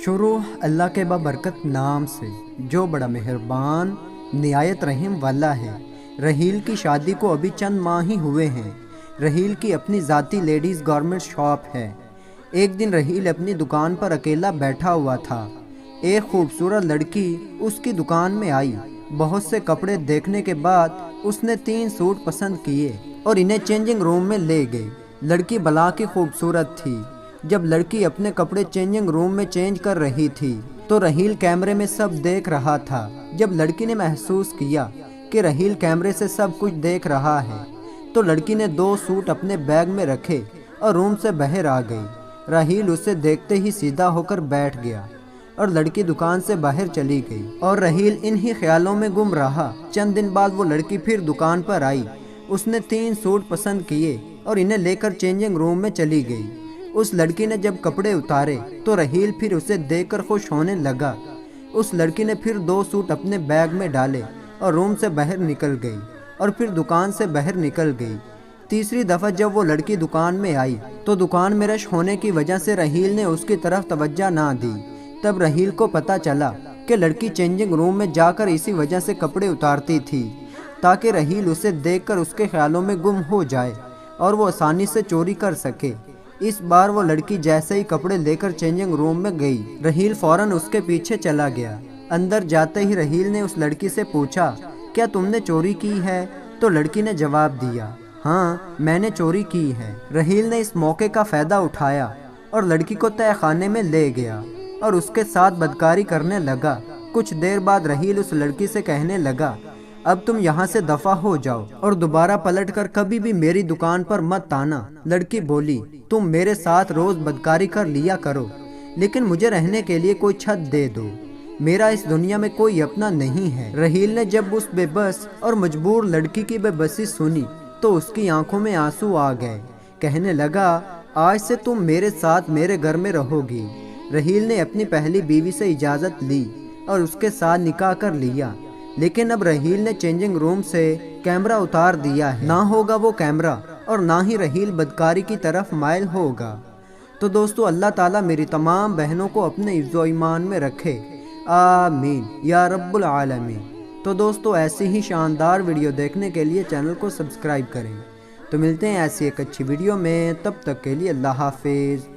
شروع اللہ کے بابرکت نام سے جو بڑا مہربان نہایت رحم والا ہے۔ رحیل کی شادی کو ابھی چند ماہ ہی ہوئے ہیں۔ رحیل کی اپنی ذاتی لیڈیز گارمنٹ شاپ ہے۔ ایک دن رحیل اپنی دکان پر اکیلا بیٹھا ہوا تھا۔ ایک خوبصورت لڑکی اس کی دکان میں آئی۔ بہت سے کپڑے دیکھنے کے بعد اس نے 3 سوٹ پسند کیے اور انہیں چینجنگ روم میں لے گئی۔ لڑکی بلا کی خوبصورت تھی۔ جب لڑکی اپنے کپڑے چینجنگ روم میں چینج کر رہی تھی تو رحیل کیمرے میں سب دیکھ رہا تھا۔ جب لڑکی نے محسوس کیا کہ رحیل کیمرے سے سب کچھ دیکھ رہا ہے تو لڑکی نے 2 سوٹ اپنے بیگ میں رکھے اور روم سے باہر آ گئی۔ رحیل اسے دیکھتے ہی سیدھا ہو کر بیٹھ گیا اور لڑکی دکان سے باہر چلی گئی اور رحیل انہی خیالوں میں گم رہا۔ چند دن بعد وہ لڑکی پھر دکان پر آئی۔ اس نے 3 سوٹ پسند کیے اور انہیں لے کر چینجنگ روم میں چلی گئی۔ اس لڑکی نے جب کپڑے اتارے تو رحیل پھر اسے دیکھ کر خوش ہونے لگا۔ اس لڑکی نے پھر 2 سوٹ اپنے بیگ میں ڈالے اور روم سے باہر نکل گئی اور پھر دکان سے باہر نکل گئی۔ تیسری دفعہ جب وہ لڑکی دکان میں آئی تو دکان میں رش ہونے کی وجہ سے رحیل نے اس کی طرف توجہ نہ دی۔ تب رحیل کو پتہ چلا کہ لڑکی چینجنگ روم میں جا کر اسی وجہ سے کپڑے اتارتی تھی تاکہ رحیل اسے دیکھ کر اس کے خیالوں میں گم ہو جائے اور وہ آسانی سے چوری کر سکے۔ اس بار وہ لڑکی جیسے ہی کپڑے لے کر چینجنگ روم میں گئی، رحیل فوراً اس کے پیچھے چلا گیا۔ اندر جاتے ہی رحیل نے اس لڑکی سے پوچھا، کیا تم نے چوری کی ہے؟ تو لڑکی نے جواب دیا، ہاں میں نے چوری کی ہے۔ رحیل نے اس موقع کا فائدہ اٹھایا اور لڑکی کو تہہ خانے میں لے گیا اور اس کے ساتھ بدکاری کرنے لگا۔ کچھ دیر بعد رحیل اس لڑکی سے کہنے لگا، اب تم یہاں سے دفع ہو جاؤ اور دوبارہ پلٹ کر کبھی بھی میری دکان پر مت آنا۔ لڑکی بولی، تم میرے ساتھ روز بدکاری کر لیا کرو لیکن مجھے رہنے کے لیے کوئی چھت دے دو، میرا اس دنیا میں کوئی اپنا نہیں ہے۔ رحیل نے جب اس بے بس اور مجبور لڑکی کی بے بسی سنی تو اس کی آنکھوں میں آنسو آ گئے۔ کہنے لگا، آج سے تم میرے ساتھ میرے گھر میں رہو گی۔ رحیل نے اپنی پہلی بیوی سے اجازت لی اور اس کے ساتھ نکاح کر لیا، لیکن اب رحیل نے چینجنگ روم سے کیمرہ اتار دیا ہے۔ نہ ہوگا وہ کیمرہ اور نہ ہی رحیل بدکاری کی طرف مائل ہوگا۔ تو دوستو اللہ تعالیٰ میری تمام بہنوں کو اپنے عز و ایمان میں رکھے، آمین یا رب العالمین۔ تو دوستو ایسی ہی شاندار ویڈیو دیکھنے کے لیے چینل کو سبسکرائب کریں۔ تو ملتے ہیں ایسی ایک اچھی ویڈیو میں، تب تک کے لیے اللہ حافظ۔